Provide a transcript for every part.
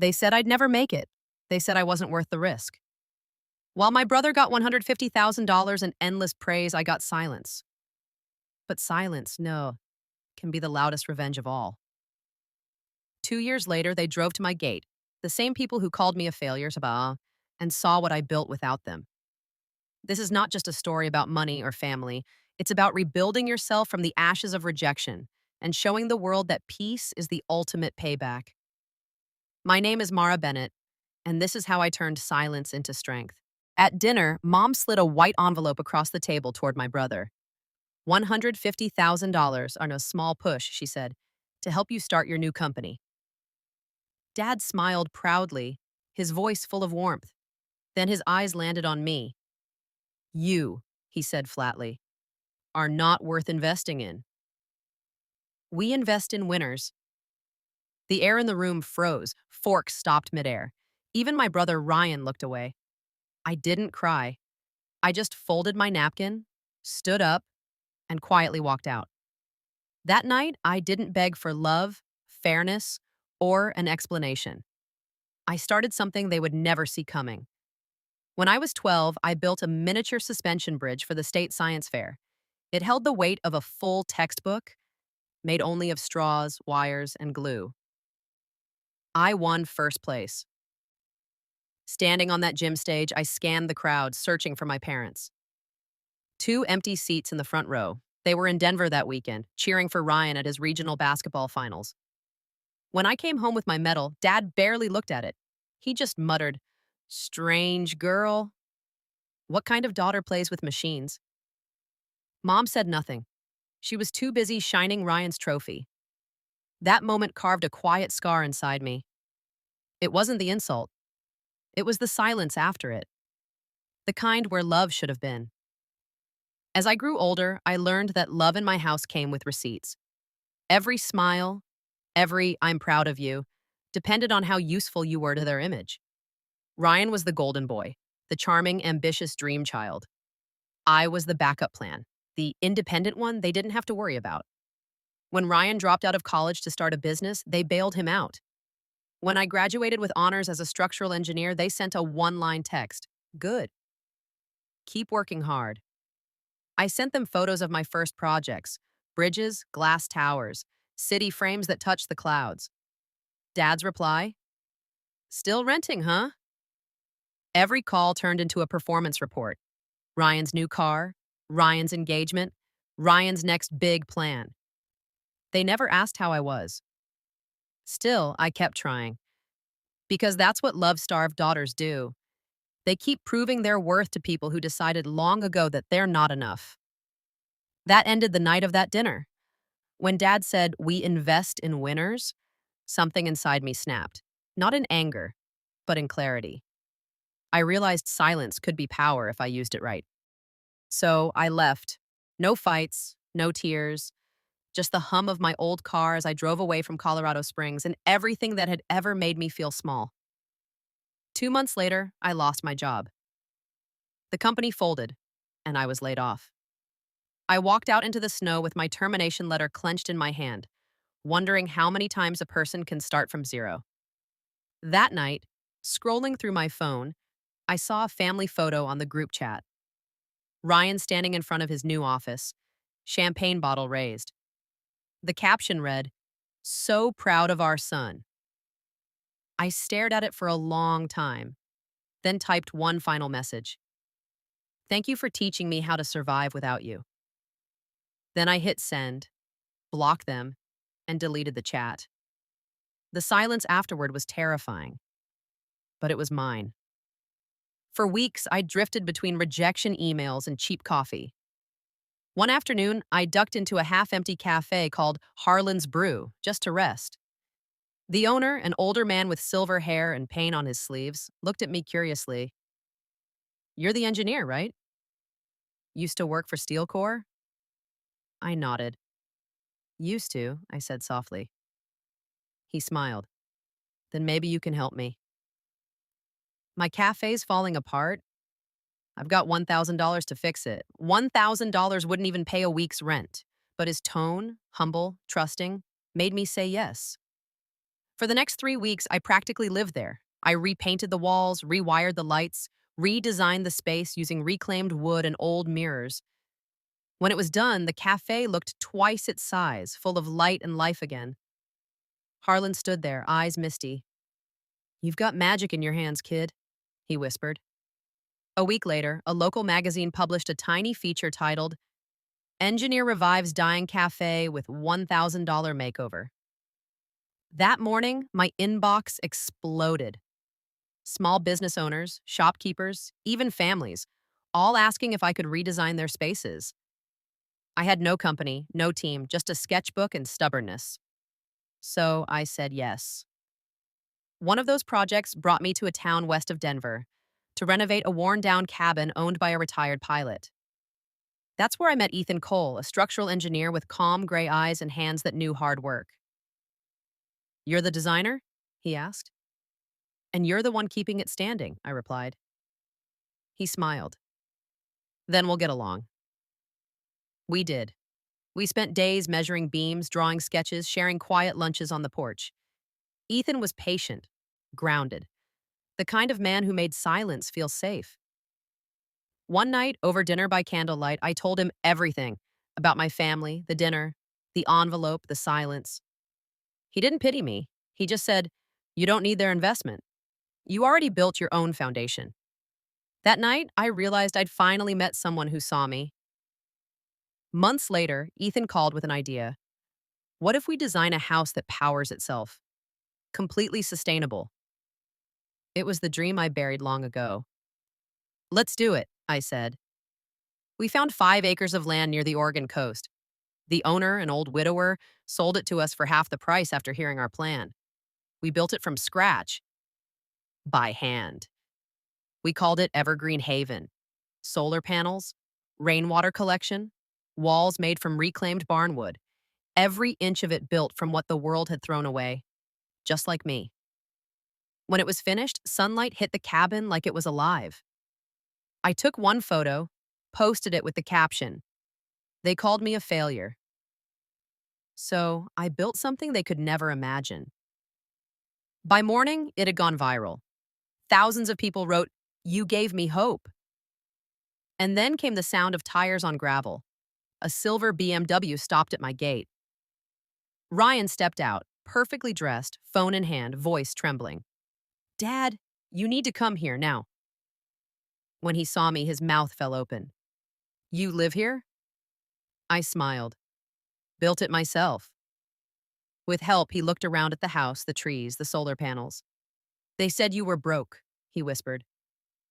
They said I'd never make it. They said I wasn't worth the risk. While my brother got $150,000 in endless praise, I got silence. But silence, no, can be the loudest revenge of all. 2 years later, they drove to my gate, the same people who called me a failure, and saw what I built without them. This is not just a story about money or family. It's about rebuilding yourself from the ashes of rejection and showing the world that peace is the ultimate payback. My name is Mara Bennett, and this is how I turned silence into strength. At dinner, Mom slid a white envelope across the table toward my brother. $150,000 are no small push, she said, to help you start your new company. Dad smiled proudly, his voice full of warmth. Then his eyes landed on me. You, he said flatly, are not worth investing in. We invest in winners. The air in the room froze, forks stopped midair. Even my brother Ryan looked away. I didn't cry. I just folded my napkin, stood up, and quietly walked out. That night, I didn't beg for love, fairness, or an explanation. I started something they would never see coming. When I was 12, I built a miniature suspension bridge for the state science fair. It held the weight of a full textbook, made only of straws, wires, and glue. I won first place. Standing on that gym stage, I scanned the crowd, searching for my parents. Two empty seats in the front row. They were in Denver that weekend, cheering for Ryan at his regional basketball finals. When I came home with my medal, Dad barely looked at it. He just muttered, "Strange girl. What kind of daughter plays with machines?" Mom said nothing. She was too busy shining Ryan's trophy. That moment carved a quiet scar inside me. It wasn't the insult. It was the silence after it. The kind where love should have been. As I grew older, I learned that love in my house came with receipts. Every smile, every "I'm proud of you," depended on how useful you were to their image. Ryan was the golden boy, the charming, ambitious dream child. I was the backup plan, the independent one they didn't have to worry about. When Ryan dropped out of college to start a business, they bailed him out. When I graduated with honors as a structural engineer, they sent a one-line text. Good. Keep working hard. I sent them photos of my first projects, bridges, glass towers, city frames that touched the clouds. Dad's reply? Still renting, huh? Every call turned into a performance report. Ryan's new car, Ryan's engagement, Ryan's next big plan. They never asked how I was. Still, I kept trying. Because that's what love-starved daughters do. They keep proving their worth to people who decided long ago that they're not enough. That ended the night of that dinner. When Dad said, "We invest in winners," something inside me snapped. Not in anger, but in clarity. I realized silence could be power if I used it right. So I left. No fights, no tears, just the hum of my old car as I drove away from Colorado Springs and everything that had ever made me feel small. 2 months later, I lost my job. The company folded, and I was laid off. I walked out into the snow with my termination letter clenched in my hand, wondering how many times a person can start from zero. That night, scrolling through my phone, I saw a family photo on the group chat. Ryan standing in front of his new office, champagne bottle raised. The caption read, "So proud of our son." I stared at it for a long time, then typed one final message. "Thank you for teaching me how to survive without you." Then I hit send, blocked them, and deleted the chat. The silence afterward was terrifying, but it was mine. For weeks, I drifted between rejection emails and cheap coffee. One afternoon, I ducked into a half-empty cafe called Harlan's Brew just to rest. The owner, an older man with silver hair and paint on his sleeves, looked at me curiously. "You're the engineer, right? Used to work for Steel Corps?" I nodded. "Used to," I said softly. He smiled. "Then maybe you can help me. My cafe's falling apart. I've got $1,000 to fix it." $1,000 wouldn't even pay a week's rent, but his tone, humble, trusting, made me say yes. For the next 3 weeks, I practically lived there. I repainted the walls, rewired the lights, redesigned the space using reclaimed wood and old mirrors. When it was done, the cafe looked twice its size, full of light and life again. Harlan stood there, eyes misty. "You've got magic in your hands, kid," he whispered. A week later, a local magazine published a tiny feature titled, "Engineer Revives Dying Cafe with $1,000 Makeover." That morning, my inbox exploded. Small business owners, shopkeepers, even families, all asking if I could redesign their spaces. I had no company, no team, just a sketchbook and stubbornness. So I said yes. One of those projects brought me to a town west of Denver to renovate a worn down cabin owned by a retired pilot. That's where I met Ethan Cole, a structural engineer with calm gray eyes and hands that knew hard work. "You're the designer?" he asked. "And you're the one keeping it standing," I replied. He smiled. "Then we'll get along." We did. We spent days measuring beams, drawing sketches, sharing quiet lunches on the porch. Ethan was patient, grounded, the kind of man who made silence feel safe. One night, over dinner by candlelight, I told him everything about my family, the dinner, the envelope, the silence. He didn't pity me. He just said, "You don't need their investment. You already built your own foundation." That night, I realized I'd finally met someone who saw me. Months later, Ethan called with an idea. What if we design a house that powers itself? Completely sustainable. It was the dream I buried long ago. "Let's do it," I said. We found 5 acres of land near the Oregon coast. The owner, an old widower, sold it to us for half the price after hearing our plan. We built it from scratch, by hand. We called it Evergreen Haven. Solar panels, rainwater collection, walls made from reclaimed barnwood. Every inch of it built from what the world had thrown away, just like me. When it was finished, sunlight hit the cabin like it was alive. I took one photo, posted it with the caption, "They called me a failure." So I built something they could never imagine. By morning, it had gone viral. Thousands of people wrote, "You gave me hope." And then came the sound of tires on gravel. A silver BMW stopped at my gate. Ryan stepped out, perfectly dressed, phone in hand, voice trembling. "Dad, you need to come here now." When he saw me, his mouth fell open. "You live here?" I smiled. "Built it myself." With help, he looked around at the house, the trees, the solar panels. "They said you were broke," he whispered.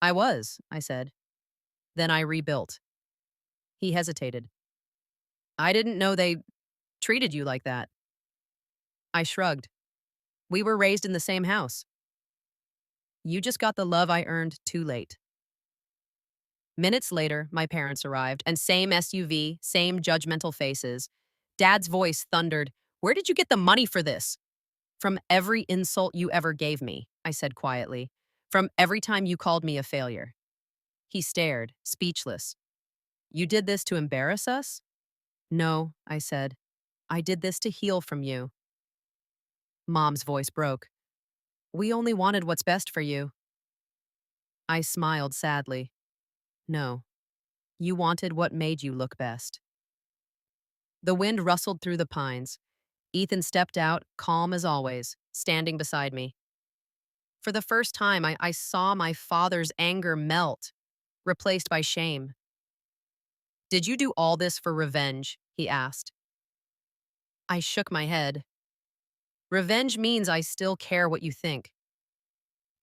"I was," I said. "Then I rebuilt." He hesitated. "I didn't know they treated you like that." I shrugged. "We were raised in the same house." "You just got the love I earned too late." Minutes later, my parents arrived, and same SUV, same judgmental faces. Dad's voice thundered, "Where did you get the money for this?" "From every insult you ever gave me," I said quietly. "From every time you called me a failure." He stared, speechless. "You did this to embarrass us?" "No," I said. "I did this to heal from you." Mom's voice broke. "We only wanted what's best for you." I smiled sadly. "No, you wanted what made you look best." The wind rustled through the pines. Ethan stepped out, calm as always, standing beside me. For the first time, I saw my father's anger melt, replaced by shame. "Did you do all this for revenge?" he asked. I shook my head. "Revenge means I still care what you think."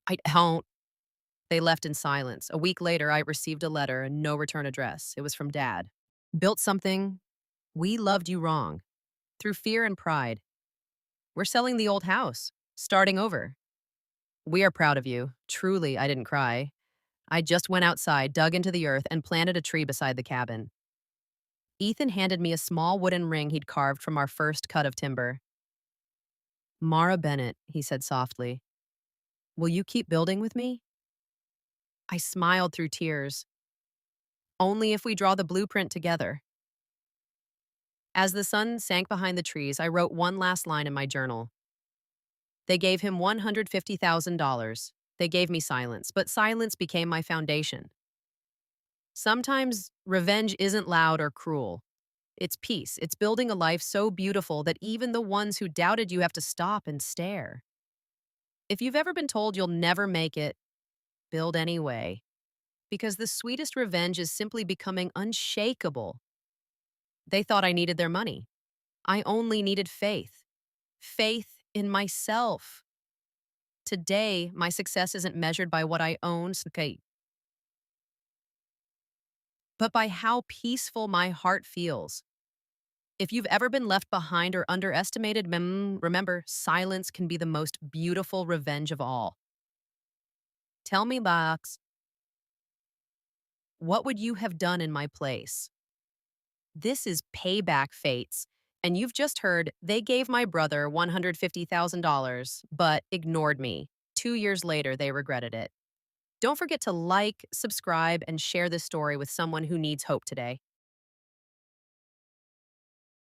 "I don't." They left in silence. A week later, I received a letter and no return address. It was from Dad. "Built something. We loved you wrong. Through fear and pride. We're selling the old house. Starting over. We are proud of you." Truly, I didn't cry. I just went outside, dug into the earth, and planted a tree beside the cabin. Ethan handed me a small wooden ring he'd carved from our first cut of timber. "Mara Bennett," he said softly. "Will you keep building with me?" I smiled through tears. "Only if we draw the blueprint together." As the sun sank behind the trees, I wrote one last line in my journal. They gave him $150,000. They gave me silence, but silence became my foundation. Sometimes revenge isn't loud or cruel. It's peace. It's building a life so beautiful that even the ones who doubted you have to stop and stare. If you've ever been told you'll never make it, build anyway. Because the sweetest revenge is simply becoming unshakable. They thought I needed their money. I only needed faith. Faith in myself. Today, my success isn't measured by what I own, okay, but by how peaceful my heart feels. If you've ever been left behind or underestimated, remember, silence can be the most beautiful revenge of all. Tell me, Box, what would you have done in my place? This is Payback Fates, and you've just heard they gave my brother $150,000, but ignored me. 2 years later, they regretted it. Don't forget to like, subscribe, and share this story with someone who needs hope today.